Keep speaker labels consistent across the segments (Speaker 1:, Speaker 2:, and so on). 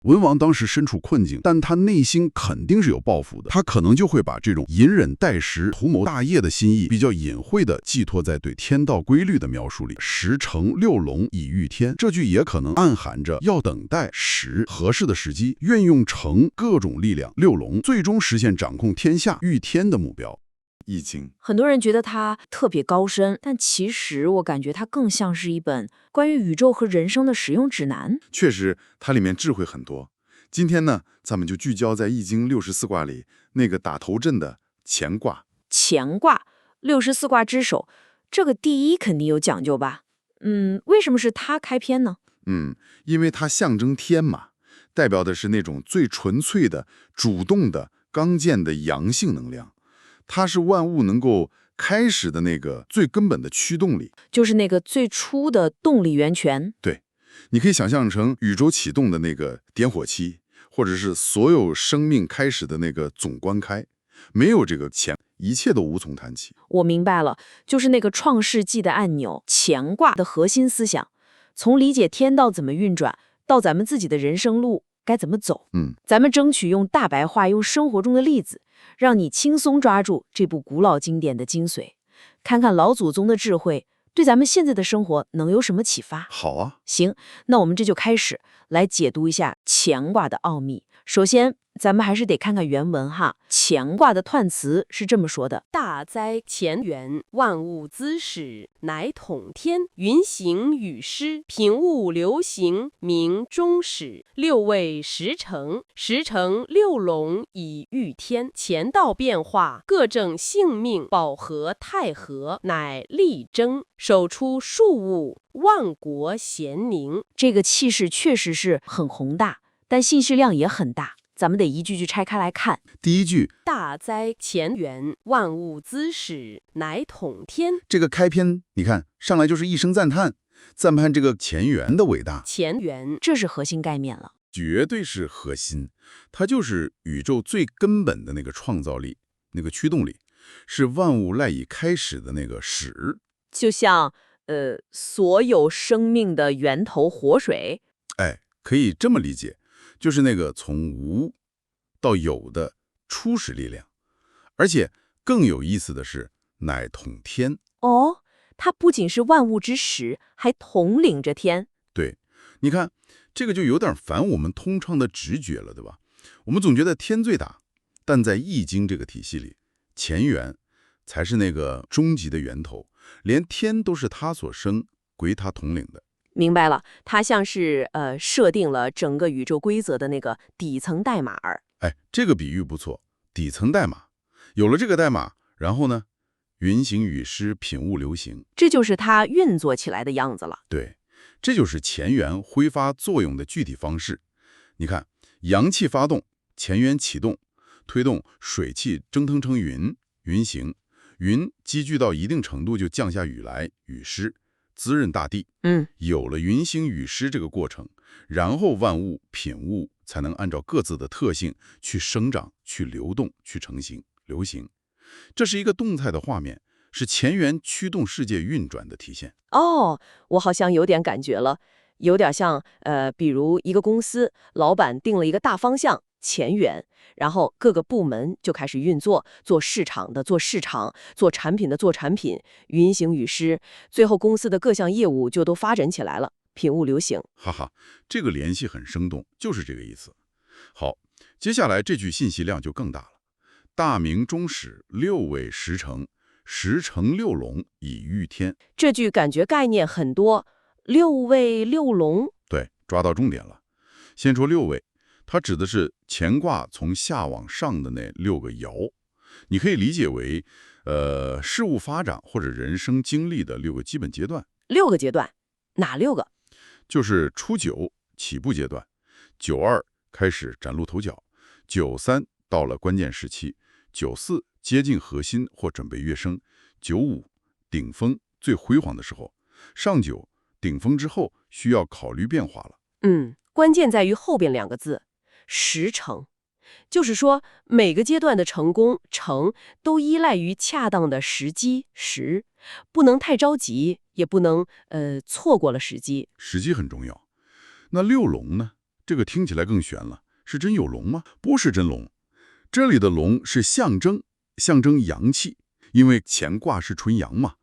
Speaker 1: 文王当时身处困境，但他内心肯定是有抱负的，他可能就会把这种隐忍待时、图谋大业的心意，比较隐晦地寄托在对天道规律的描述里。时成六龙以御天，这句也可能暗含着要等待合适的时机，运用成各种力量，六龙最终实现掌控天下、御天的目标。
Speaker 2: 易经，
Speaker 3: 很多人觉得它特别高深，但其实我感觉它更像是一本关于宇宙和人生的使用指南。
Speaker 2: 确实它里面智慧很多。今天呢，咱们就聚焦在易经64卦里那个打头阵的乾卦。
Speaker 3: 乾卦，64卦之首，这个第一肯定有讲究吧？为什么是它开篇呢？
Speaker 2: 因为它象征天嘛，代表的是那种最纯粹的、主动的、刚健的阳性能量。它是万物能够开始的那个最根本的驱动力，
Speaker 3: 就是那个最初的动力源泉。
Speaker 2: 对，你可以想象成宇宙启动的那个点火器，或者是所有生命开始的那个总关开。没有这个乾，一切都无从谈起。
Speaker 3: 我明白了，就是那个创世纪的按钮，乾卦的核心思想，从理解天道怎么运转，到咱们自己的人生路该怎么走。咱们争取用大白话，用生活中的例子，让你轻松抓住这部古老经典的精髓，看看老祖宗的智慧对咱们现在的生活能有什么启发。
Speaker 2: 好啊，
Speaker 3: 行，那我们这就开始来解读一下乾卦的奥秘。首先，咱们还是得看看原文哈。乾卦的彖辞是这么说的：
Speaker 4: 大哉乾元，万物滋始，乃统天。运行与施，品物流行，明终始。六位十成，十成六龙以御天。乾道变化，各正性命，保和太和，乃力争，手出数物，万国咸宁。
Speaker 3: 这个气势确实是很宏大，但信息量也很大。咱们得一句句拆开来看。
Speaker 2: 第一句，
Speaker 4: 大哉乾元，万物滋始，乃统天。
Speaker 2: 这个开篇，你看上来就是一声赞叹，赞叹这个乾元的伟大。
Speaker 4: 乾元，
Speaker 3: 这是核心概念了，
Speaker 1: 绝对是核心，它就是宇宙最根本的那个创造力，那个驱动力，是万物赖以开始的那个始。
Speaker 3: 就像所有生命的源头活水。
Speaker 1: 可以这么理解，就是那个从无到有的初始力量。而且更有意思的是，乃统天。
Speaker 3: 哦，它不仅是万物之始，还统领着天。
Speaker 1: 对，你看，这个就有点反我们通常的直觉了，对吧？我们总觉得天最大，但在易经这个体系里，乾元才是那个终极的源头，连天都是他所生，归他统领的。
Speaker 3: 明白了，它像是设定了整个宇宙规则的那个底层代码儿。
Speaker 1: 这个比喻不错，底层代码。有了这个代码，然后呢，运行与施，品物流行，
Speaker 3: 这就是它运作起来的样子了。
Speaker 1: 对，这就是乾元挥发作用的具体方式。你看，阳气发动，乾元启动，推动水气蒸腾成云，云行，云积聚到一定程度就降下雨来，雨湿，滋润大地。有了云行雨施这个过程，然后万物品物才能按照各自的特性去生长、去流动、去成型、流行。这是一个动态的画面，是乾元驱动世界运转的体现。
Speaker 3: 哦，我好像有点感觉了，有点像比如一个公司，老板定了一个大方向，乾元，然后各个部门就开始运作，做市场的做市场，做产品的做产品，运行与施，最后公司的各项业务就都发展起来了，品物流行。
Speaker 1: 哈哈，这个联系很生动，就是这个意思。好，接下来这句信息量就更大了。大明终始，六位十成，十成六龙以御天。
Speaker 3: 这句感觉概念很多，六位六龙。
Speaker 1: 对，抓到重点了。先说六位，它指的是乾卦从下往上的那六个爻，你可以理解为，事物发展或者人生经历的六个基本阶段。
Speaker 3: 6个阶段，哪6个？
Speaker 1: 就是初九起步阶段，92开始崭露头角，93到了关键时期，94接近核心或准备跃升，95顶峰最辉煌的时候，上9顶峰之后需要考虑变化了。
Speaker 3: 关键在于后边2个字，时成。就是说，每个阶段的成功成都依赖于恰当的时机时，不能太着急，也不能错过了时机。
Speaker 1: 时机很重要。那六龙呢？这个听起来更悬了，是真有龙吗？不是真龙，这里的龙是象征，象征阳气，因为乾卦是纯阳嘛。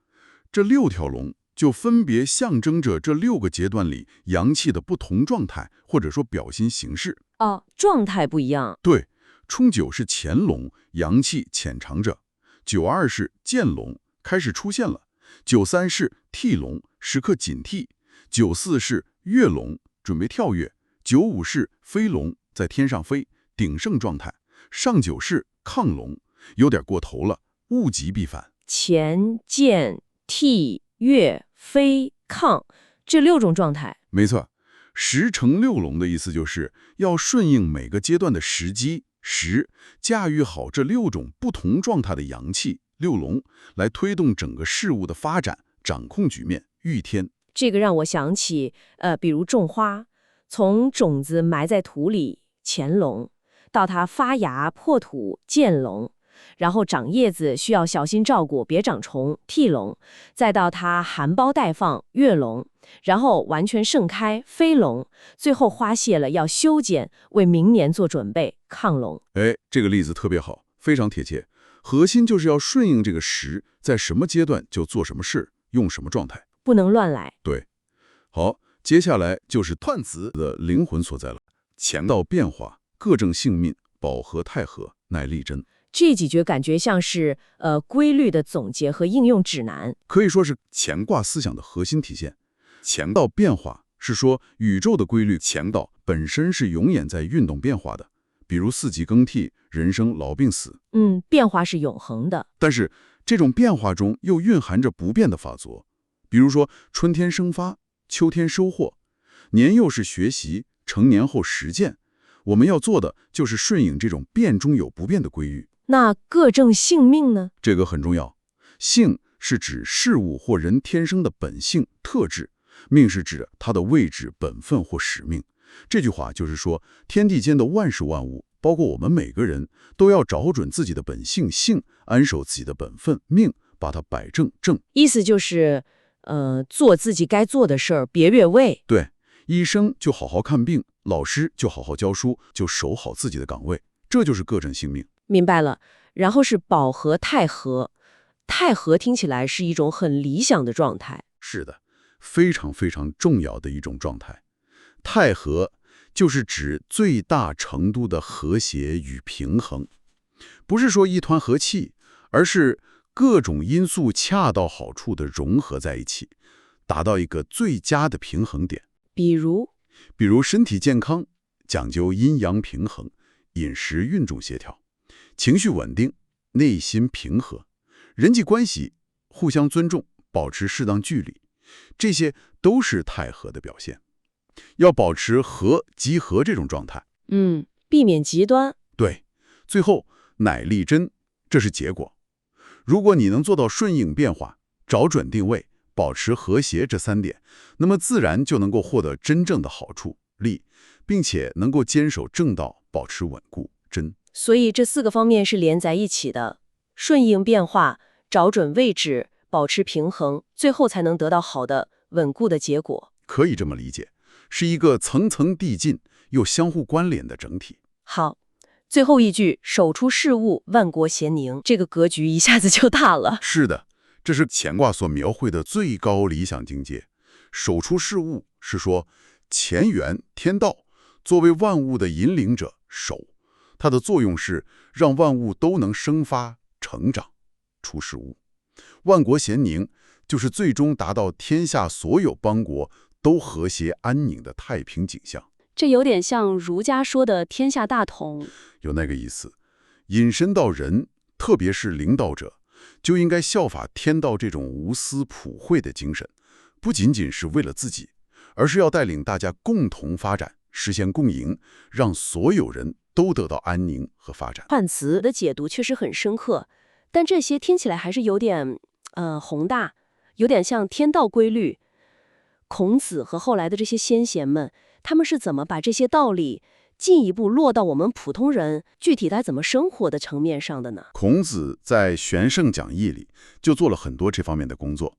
Speaker 1: 这6条龙就分别象征着这6个阶段里阳气的不同状态，或者说表现形式。
Speaker 3: 哦，状态不一样。
Speaker 1: 对，冲9是乾龙，阳气潜藏着；92是渐龙，开始出现了；93是替龙，时刻警惕；94是跃龙，准备跳跃；95是飞龙，在天上飞，鼎盛状态；上9是亢龙，有点过头了，物极必反。
Speaker 3: 乾、渐、替、跃、飞、亢，这6种状态。
Speaker 1: 没错，10乘6龙的意思就是要顺应每个阶段的时机，驾驭好这6种不同状态的阳气6龙，来推动整个事物的发展，掌控局面，御天。
Speaker 3: 这个让我想起，比如种花，从种子埋在土里，乾龙，到它发芽破土，渐龙，然后长叶子需要小心照顾，别长虫，替龙，再到它含苞待放，跃龙，然后完全盛开，飞龙，最后花谢了要修剪，为明年做准备，亢龙。
Speaker 1: 哎，这个例子特别好，非常贴切。核心就是要顺应这个时，在什么阶段就做什么事，用什么状态，
Speaker 3: 不能乱来。
Speaker 1: 对，好，接下来就是彖辞的灵魂所在了。乾道变化，各正性命，保和泰和，乃利贞。
Speaker 3: 这几诀感觉像是规律的总结和应用指南，
Speaker 1: 可以说是乾卦思想的核心体现。乾道变化是说宇宙的规律，乾道本身是永远在运动变化的，比如4季更替、人生老病死。
Speaker 3: 变化是永恒的。
Speaker 1: 但是这种变化中又蕴含着不变的法则，比如说春天生发，秋天收获，年幼是学习，成年后实践。我们要做的就是顺应这种变中有不变的规律。
Speaker 3: 那各正性命呢？
Speaker 1: 这个很重要。性是指事物或人天生的本性特质，命是指它的位置、本分或使命。这句话就是说，天地间的万事万物，包括我们每个人，都要找准自己的本性性，安守自己的本分命，把它摆正正。
Speaker 3: 意思就是，做自己该做的事儿，别越位。
Speaker 1: 对，医生就好好看病，老师就好好教书，就守好自己的岗位，这就是各正性命。
Speaker 3: 明白了。然后是保和泰和，泰和听起来是一种很理想的状态。
Speaker 1: 是的，非常非常重要的一种状态。泰和就是指最大程度的和谐与平衡，不是说一团和气，而是各种因素恰到好处的融合在一起，达到一个最佳的平衡点。
Speaker 3: 比如
Speaker 1: 身体健康，讲究阴阳平衡，饮食运动协调，情绪稳定，内心平和，人际关系互相尊重，保持适当距离，这些都是泰和的表现。要保持和集合这种状态，
Speaker 3: 避免极端。
Speaker 1: 对，最后乃利贞，这是结果。如果你能做到顺应变化，找准定位，保持和谐这3点，那么自然就能够获得真正的好处利，并且能够坚守正道，保持稳固贞。
Speaker 3: 所以这4个方面是连在一起的，顺应变化，找准位置，保持平衡，最后才能得到好的稳固的结果。
Speaker 1: 可以这么理解，是一个层层递进又相互关联的整体。
Speaker 3: 好，最后一句守出事物，万国咸宁，这个格局一下子就大了。
Speaker 1: 是的，这是乾卦所描绘的最高理想境界。守出事物是说乾元天道作为万物的引领者，守它的作用是让万物都能生发成长出事物。万国咸宁就是最终达到天下所有邦国都和谐安宁的太平景象。
Speaker 4: 这有点像儒家说的天下大同，
Speaker 1: 有那个意思。引申到人，特别是领导者，就应该效法天道这种无私普惠的精神，不仅仅是为了自己，而是要带领大家共同发展，实现共赢，让所有人都得到安宁和发展。
Speaker 4: 彖辞的解读确实很深刻，但这些听起来还是有点宏大，有点像天道规律。孔子和后来的这些先贤们，他们是怎么把这些道理进一步落到我们普通人具体该怎么生活的层面上的呢？
Speaker 1: 孔子在《玄圣讲义》里就做了很多这方面的工作。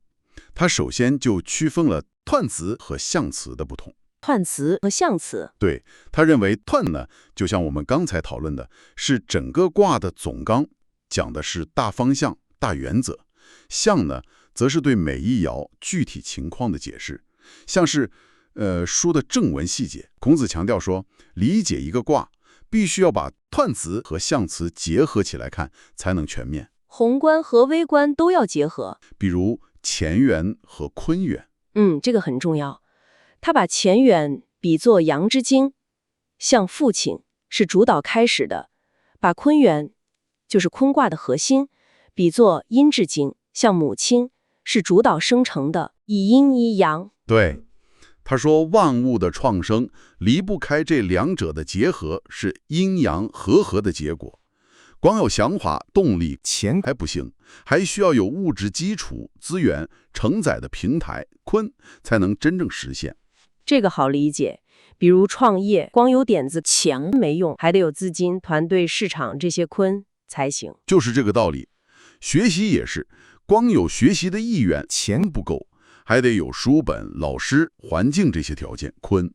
Speaker 1: 他首先就区分了彖辞和象辞的不同。
Speaker 3: 彖辞和象辞。
Speaker 1: 对，他认为彖呢，就像我们刚才讨论的，是整个卦的总纲，讲的是大方向、大原则；象呢，则是对每一爻具体情况的解释，像是书的正文细节。孔子强调说，理解一个卦，必须要把彖辞和象辞结合起来看，才能全面。
Speaker 3: 宏观和微观都要结合。
Speaker 1: 比如乾元和坤元。
Speaker 3: 这个很重要。他把乾元比作阳之精，像父亲，是主导开始的；把坤元，就是坤卦的核心，比作阴之精，像母亲，是主导生成的，以阴一阳。
Speaker 1: 对，他说万物的创生离不开这两者的结合，是阴阳和合的结果。光有想法、动力、钱还不行，还需要有物质基础、资源承载的平台坤，才能真正实现。
Speaker 3: 这个好理解，比如创业，光有点子钱没用，还得有资金、团队、市场这些坤才行。
Speaker 1: 就是这个道理。学习也是，光有学习的意愿，钱不够，还得有书本、老师、环境这些条件坤。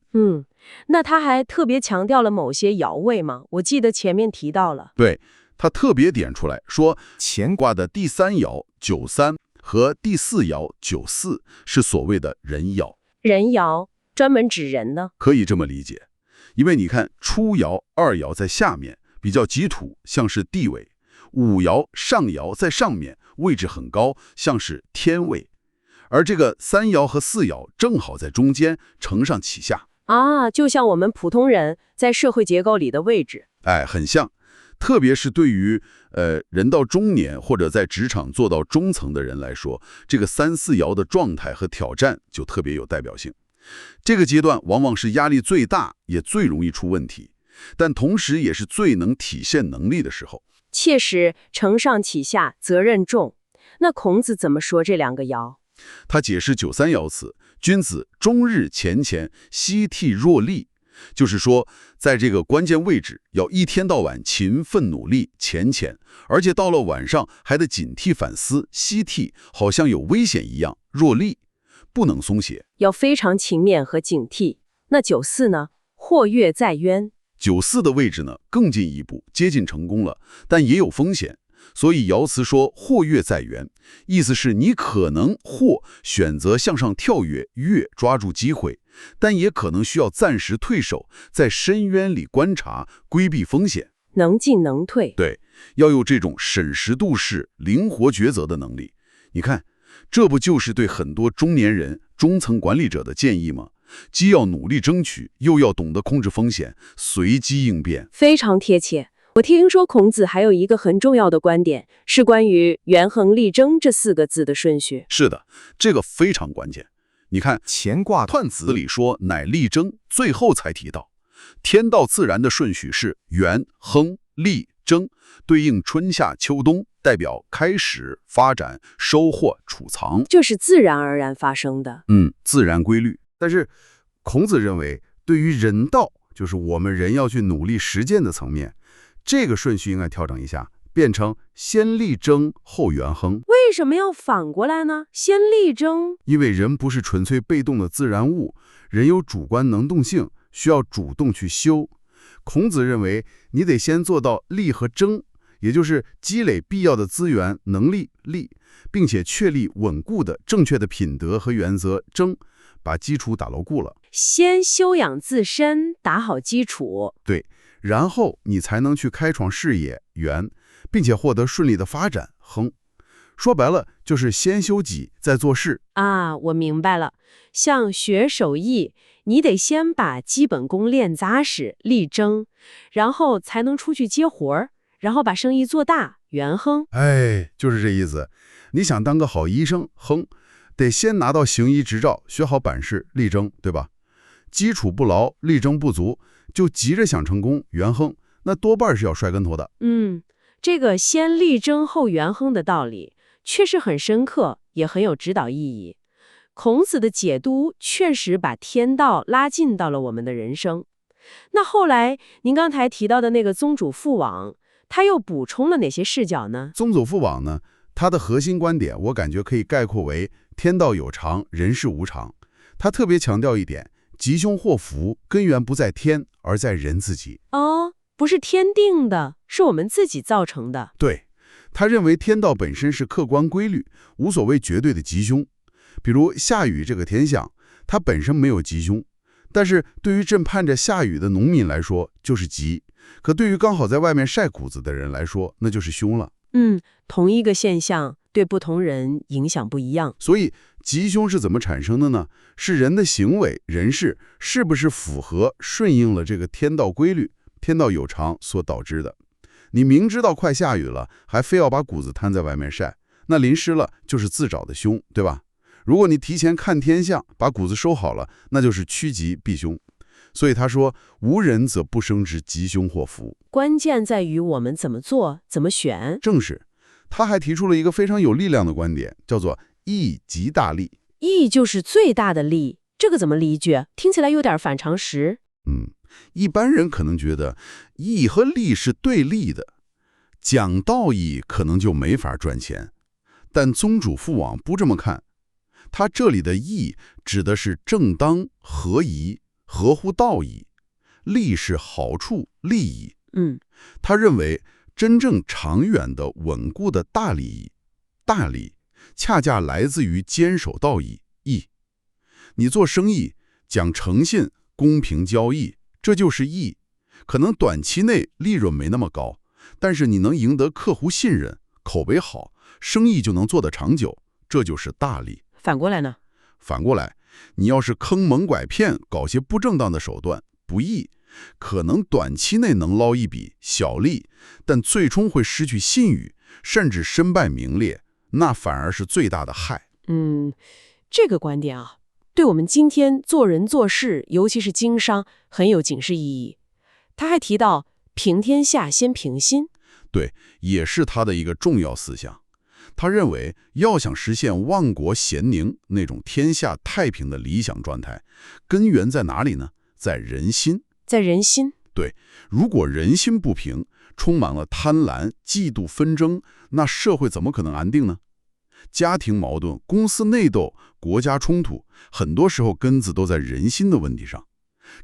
Speaker 3: 那他还特别强调了某些爻位吗？我记得前面提到了。
Speaker 1: 对，他特别点出来说，乾卦的第三爻93和第四爻94是所谓的人爻。
Speaker 3: 人爻专门指人呢？
Speaker 1: 可以这么理解，因为你看初爻、二爻在下面，比较吉土，像是地位；五爻、上爻在上面，位置很高，像是天位；而这个三爻和四爻正好在中间，承上启下。
Speaker 3: 就像我们普通人在社会结构里的位置。
Speaker 1: 很像。特别是对于人到中年或者在职场做到中层的人来说，这个三四爻的状态和挑战就特别有代表性。这个阶段往往是压力最大，也最容易出问题，但同时也是最能体现能力的时候。
Speaker 3: 切实承上启下，责任重。那孔子怎么说这两个爻？
Speaker 1: 他解释93爻辞：君子终日乾乾，夕惕若厉。就是说，在这个关键位置，要一天到晚勤奋努力，乾乾，而且到了晚上还得警惕反思，夕惕，好像有危险一样，若厉，不能松懈，
Speaker 3: 要非常勤勉和警惕。那94呢？或跃在渊。
Speaker 1: 94的位置呢，更进一步，接近成功了，但也有风险。所以爻辞说或跃在渊，意思是你可能或选择向上跳跃，跃抓住机会，但也可能需要暂时退守，在深渊里观察，规避风险。
Speaker 3: 能进能退。
Speaker 1: 对，要有这种审时度势、灵活抉择的能力。你看，这不就是对很多中年人、中层管理者的建议吗？既要努力争取，又要懂得控制风险，随机应变。
Speaker 3: 非常贴切。我听说孔子还有一个很重要的观点，是关于元亨利贞这4个字的顺序。
Speaker 1: 是的，这个非常关键。你看乾卦彖辞里说乃利贞，最后才提到天道自然的顺序是元亨利贞，对应春夏秋冬，代表开始、发展、收获、储藏，
Speaker 3: 这是自然而然发生的。
Speaker 1: 自然规律。
Speaker 2: 但是孔子认为，对于人道，就是我们人要去努力实践的层面，这个顺序应该调整一下，变成先利贞后元亨。
Speaker 3: 为什么要反过来呢？先利贞？
Speaker 2: 因为人不是纯粹被动的自然物，人有主观能动性，需要主动去修。孔子认为，你得先做到利和贞，也就是积累必要的资源、能力、力，并且确立稳固的正确的品德和原则，贞，把基础打牢固了。
Speaker 3: 先修养自身，打好基础。
Speaker 2: 对。然后你才能去开创事业，元，并且获得顺利的发展，亨。说白了，就是先修己，再做事。
Speaker 3: 我明白了。像学手艺，你得先把基本功练扎实，力争，然后才能出去接活儿，然后把生意做大，元亨。
Speaker 2: 就是这意思。你想当个好医生，亨，得先拿到行医执照，学好bản事，力争，对吧？基础不牢，力争不足，就急着想成功，元亨，那多半是要摔跟头的。
Speaker 3: 这个先力争后元亨的道理确实很深刻，也很有指导意义。孔子的解读确实把天道拉近到了我们的人生。那后来您刚才提到的那个宗主父网，他又补充了哪些视角呢？
Speaker 2: 宗祖父网呢，它的核心观点我感觉可以概括为天道有常，人事无常。他特别强调一点，
Speaker 1: 吉凶祸福根源不在天，而在人自己。
Speaker 3: 哦，不是天定的，是我们自己造成的。
Speaker 1: 对，他认为天道本身是客观规律，无所谓绝对的吉凶。比如下雨这个天象，它本身没有吉凶，但是对于正盼着下雨的农民来说就是吉，可对于刚好在外面晒谷子的人来说，那就是凶了。
Speaker 3: 同一个现象对不同人影响不一样。
Speaker 1: 所以吉凶是怎么产生的呢？是人的行为、人事是不是符合、顺应了这个天道规律、天道有常所导致的。你明知道快下雨了，还非要把谷子摊在外面晒，那淋湿了就是自找的凶，对吧？如果你提前看天象，把谷子收好了，那就是趋吉避凶。所以他说，无人则不生之吉凶祸福。
Speaker 3: 关键在于我们怎么做，怎么选。
Speaker 1: 正是，他还提出了一个非常有力量的观点，叫做义极大利。
Speaker 3: 义就是最大的利，这个怎么理解？听起来有点反常识。
Speaker 1: 一般人可能觉得义和利是对立的，讲道义可能就没法赚钱。但宗主父王不这么看，他这里的义指的是正当、合宜、合乎道义，利是好处、利益。他认为真正长远的、稳固的大利益、大利，恰恰来自于坚守道义。你做生意讲诚信、公平交易，这就是义。可能短期内利润没那么高，但是你能赢得客户信任，口碑好，生意就能做得长久，这就是大利。
Speaker 3: 反过来呢？
Speaker 1: 反过来，你要是坑蒙拐骗，搞些不正当的手段，不义，可能短期内能捞一笔小利，但最终会失去信誉，甚至身败名裂，那反而是最大的害。
Speaker 3: 这个观点啊，对我们今天做人做事，尤其是经商，很有警示意义。他还提到平天下先平心，
Speaker 1: 对，也是他的一个重要思想。他认为，要想实现万国咸宁那种天下太平的理想状态，根源在哪里呢？在人心。
Speaker 3: 在人心。
Speaker 1: 对，如果人心不平，充满了贪婪、嫉妒、纷争，那社会怎么可能安定呢？家庭矛盾、公司内斗、国家冲突，很多时候根子都在人心的问题上。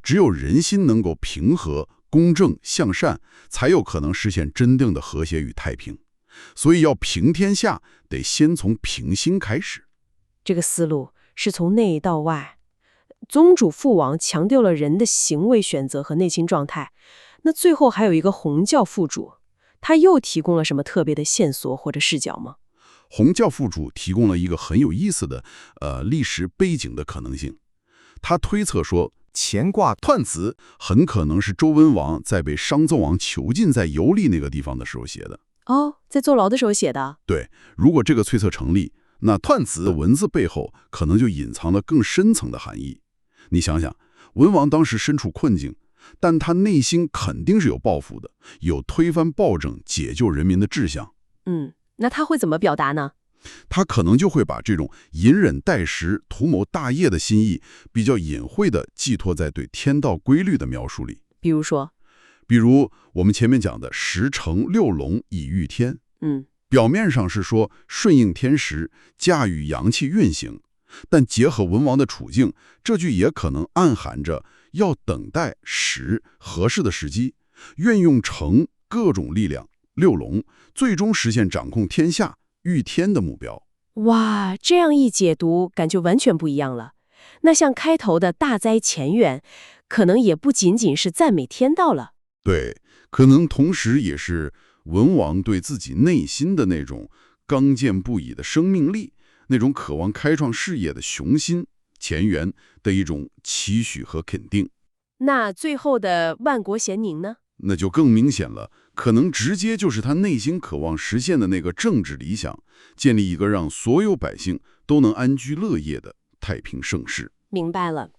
Speaker 1: 只有人心能够平和、公正、向善，才有可能实现真正的和谐与太平。所以要平天下，得先从平心开始。
Speaker 3: 这个思路是从内到外。宗主父王强调了人的行为选择和内心状态，那最后还有一个洪教父主，他又提供了什么特别的线索或者视角吗？
Speaker 1: 洪教父主提供了一个很有意思的历史背景的可能性。他推测说，乾卦彖辞很可能是周文王在被商纣王囚禁在游历那个地方的时候写的。
Speaker 3: 在坐牢的时候写的。
Speaker 1: 对，如果这个推测成立，那彖辞的文字背后可能就隐藏了更深层的含义。你想想，文王当时身处困境，但他内心肯定是有抱负的，有推翻暴政、解救人民的志向。
Speaker 3: 那他会怎么表达呢？
Speaker 1: 他可能就会把这种隐忍待时、图谋大业的心意，比较隐晦地寄托在对天道规律的描述里。
Speaker 3: 比
Speaker 1: 如我们前面讲的十成六龙以御天，表面上是说顺应天时，驾驭阳气运行，但结合文王的处境，这句也可能暗含着要等待合适的时机，运用成各种力量，六龙最终实现掌控天下、御天的目标。
Speaker 3: 哇，这样一解读，感觉完全不一样了。那像开头的大灾前缘，可能也不仅仅是赞美天道了。
Speaker 1: 对，可能同时也是文王对自己内心的那种刚健不已的生命力，那种渴望开创事业的雄心前缘的一种期许和肯定。
Speaker 3: 那最后的万国咸宁呢？
Speaker 1: 那就更明显了，可能直接就是他内心渴望实现的那个政治理想，建立一个让所有百姓都能安居乐业的太平盛世。
Speaker 3: 明白了，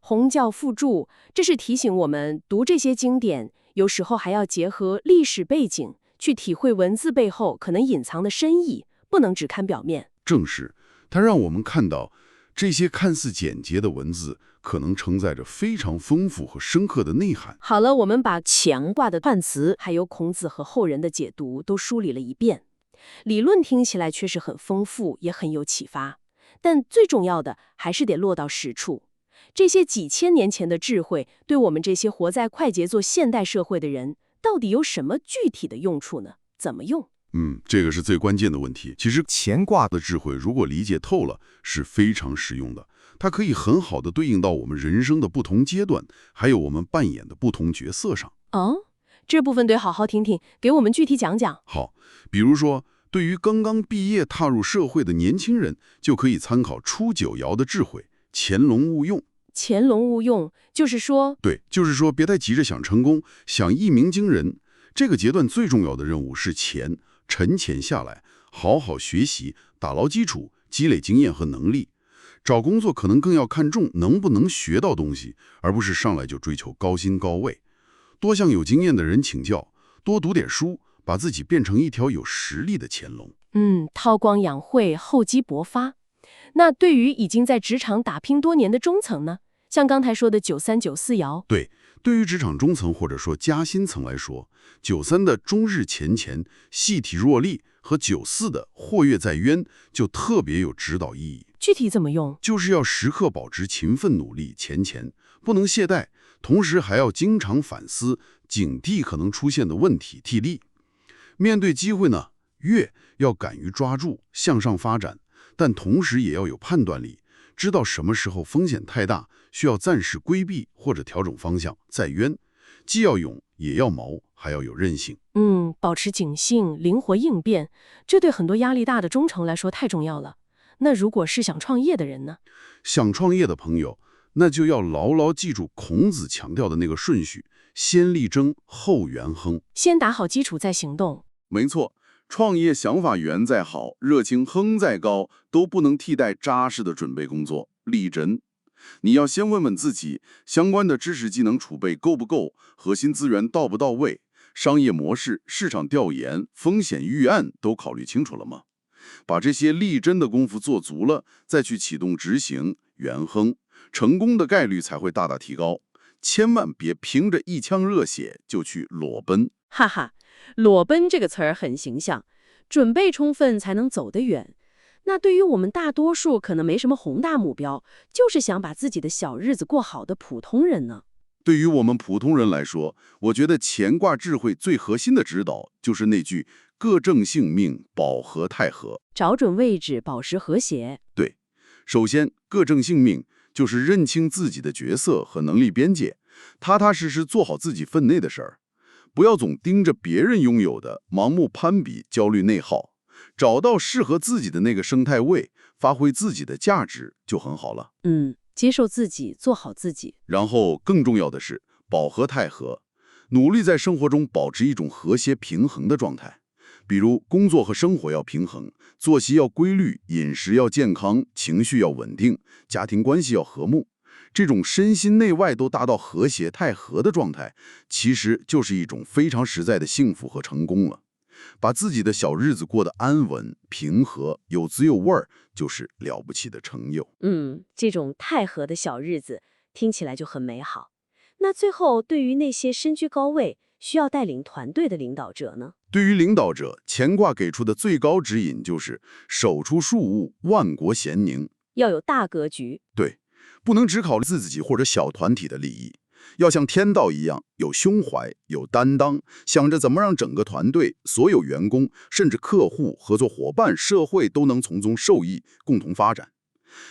Speaker 3: 洪教父注，这是提醒我们读这些经典，有时候还要结合历史背景，去体会文字背后可能隐藏的深意，不能只看表面。
Speaker 1: 正是，它让我们看到这些看似简洁的文字，可能承载着非常丰富和深刻的内涵。
Speaker 3: 好了，我们把乾卦的彖辞，还有孔子和后人的解读都梳理了一遍。理论听起来确实很丰富，也很有启发。但最重要的还是得落到实处。
Speaker 4: 这些几千年前的智慧，对我们这些活在快节奏现代社会的人，到底有什么具体的用处呢？怎么用？
Speaker 1: 这个是最关键的问题。其实乾卦的智慧，如果理解透了，是非常实用的。它可以很好的对应到我们人生的不同阶段，还有我们扮演的不同角色上。
Speaker 4: 哦，这部分得好好听听，给我们具体讲讲。
Speaker 1: 好，比如说，对于刚刚毕业踏入社会的年轻人，就可以参考初九爻的智慧，潜龙勿用。
Speaker 4: 潜龙勿用，就是说，
Speaker 1: 对，就是说别太急着想成功，想一鸣惊人。这个阶段最重要的任务是沉潜下来，好好学习，打牢基础，积累经验和能力。找工作可能更要看重能不能学到东西，而不是上来就追求高薪高位。多向有经验的人请教，多读点书，把自己变成一条有实力的潜龙。
Speaker 4: 韬光养晦，厚积薄发。那对于已经在职场打拼多年的中层呢？像刚才说的93、94爻，
Speaker 1: 对于职场中层或者说加薪层来说，93的终日潜，细体若厉和94的或跃在渊就特别有指导意义。
Speaker 4: 具体怎么用？
Speaker 1: 就是要时刻保持勤奋努力，前，不能懈怠，同时还要经常反思，警惕可能出现的问题，替力。面对机会呢，跃要敢于抓住，向上发展，但同时也要有判断力，知道什么时候风险太大，需要暂时规避或者调整方向。在渊，既要勇，也要谋，还要有韧性。
Speaker 4: 保持警性，灵活应变，这对很多压力大的中层来说太重要了。那如果是想创业的人呢？
Speaker 1: 想创业的朋友，那就要牢牢记住孔子强调的那个顺序：先立征，后元亨。
Speaker 4: 先打好基础再行动。
Speaker 2: 没错，创业想法源再好，热情亨再高，都不能替代扎实的准备工作。立真，你要先问问自己，相关的知识技能储备够不够，核心资源到不到位，商业模式、市场调研、风险预案都考虑清楚了吗？把这些立真的功夫做足了，再去启动执行，元亨，成功的概率才会大大提高。千万别凭着一腔热血就去裸奔。
Speaker 3: 哈哈，裸奔这个词儿很形象，准备充分才能走得远。那对于我们大多数可能没什么宏大目标，就是想把自己的小日子过好的普通人呢？
Speaker 2: 对于我们普通人来说，我觉得乾卦智慧最核心的指导就是那句各正性命，保和泰和。
Speaker 3: 找准位置，保持和谐。
Speaker 2: 对，首先各正性命就是认清自己的角色和能力边界，踏踏实实做好自己分内的事儿，不要总盯着别人拥有的，盲目攀比，焦虑内耗。找到适合自己的那个生态位，发挥自己的价值就很好了。
Speaker 3: 接受自己，做好自己。
Speaker 2: 然后更重要的是保和泰和，努力在生活中保持一种和谐平衡的状态。比如工作和生活要平衡，作息要规律，饮食要健康，情绪要稳定，家庭关系要和睦。这种身心内外都达到和谐泰和的状态，其实就是一种非常实在的幸福和成功了。把自己的小日子过得安稳、平和、有滋有味儿，就是了不起的成就。
Speaker 3: 这种太和的小日子听起来就很美好。那最后，对于那些身居高位、需要带领团队的领导者呢？
Speaker 2: 对于领导者，乾卦给出的最高指引就是手出术务，万国咸宁。
Speaker 3: 要有大格局。
Speaker 2: 对，不能只考虑自己或者小团体的利益。要像天道一样有胸怀、有担当，想着怎么让整个团队、所有员工，甚至客户、合作伙伴、社会都能从中受益，共同发展。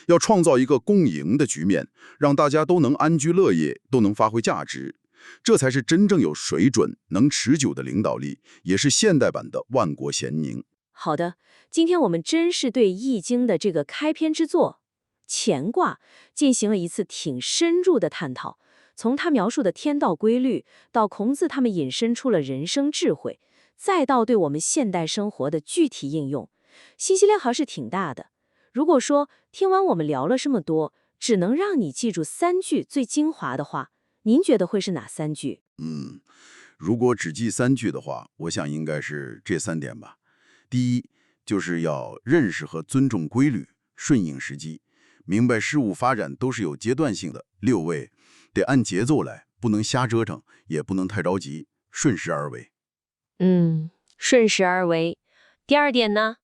Speaker 2: 要创造一个共赢的局面，让大家都能安居乐业，都能发挥价值。这才是真正有水准、能持久的领导力，也是现代版的万国咸宁。
Speaker 3: 好的，今天我们真是对《易经》的这个开篇之作乾卦进行了一次挺深入的探讨。从他描述的天道规律，到孔子他们引申出了人生智慧，再到对我们现代生活的具体应用，信息量还是挺大的。如果说听完我们聊了这么多，只能让你记住3句最精华的话，您觉得会是哪3句？
Speaker 2: 如果只记3句的话，我想应该是这3点吧。第一，就是要认识和尊重规律，顺应时机，明白事物发展都是有阶段性的。6位得按节奏来，不能瞎折腾，也不能太着急，顺势而为。
Speaker 3: 顺势而为。第2点呢？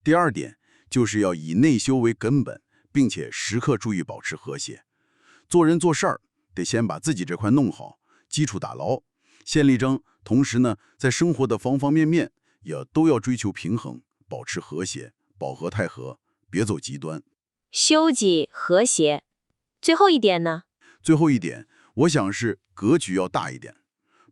Speaker 2: 第2点就是要以内修为根本，并且时刻注意保持和谐。
Speaker 1: 做人做事儿得先把自己这块弄好，基础打牢，先立正。同时呢，在生活的方方面面也都要追求平衡，保持和谐，保和泰和，别走极端。
Speaker 3: 修己和谐。最后一点呢？
Speaker 1: 最后一点，我想是格局要大一点，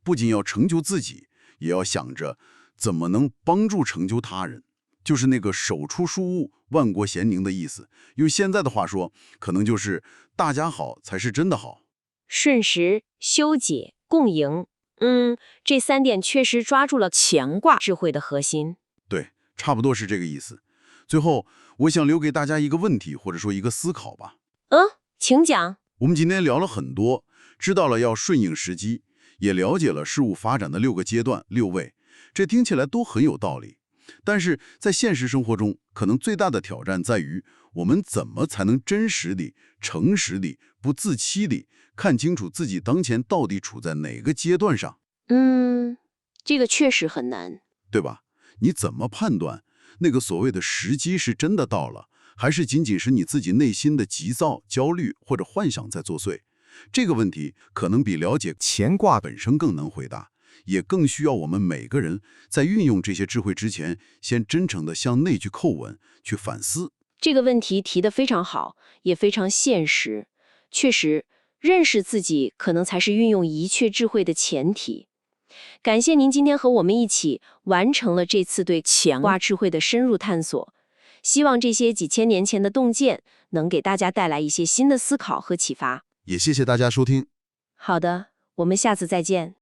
Speaker 1: 不仅要成就自己，也要想着怎么能帮助成就他人。就是那个手出书屋，万国咸宁的意思。用现在的话说，可能就是大家好才是真的好。
Speaker 3: 顺时、修己、共赢。这3点确实抓住了乾卦智慧的核心。
Speaker 1: 对，差不多是这个意思。最后，我想留给大家一个问题，或者说一个思考吧。
Speaker 3: 请讲。
Speaker 1: 我们今天聊了很多，知道了要顺应时机，也了解了事物发展的6个阶段、6位，这听起来都很有道理。但是在现实生活中，可能最大的挑战在于，我们怎么才能真实地、诚实地、不自欺地看清楚自己当前到底处在哪个阶段上？
Speaker 3: 这个确实很难，
Speaker 1: 对吧？你怎么判断那个所谓的时机是真的到了，还是仅仅是你自己内心的急躁、焦虑或者幻想在作祟？这个问题可能比了解乾卦本身更能回答，也更需要我们每个人在运用这些智慧之前，先真诚地向内去叩问，去反思。
Speaker 3: 这个问题提得非常好，也非常现实。确实，认识自己可能才是运用一切智慧的前提。感谢您今天和我们一起完成了这次对乾卦智慧的深入探索。希望这些几千年前的洞见能给大家带来一些新的思考和启发。
Speaker 1: 也谢谢大家收听。
Speaker 3: 好的，我们下次再见。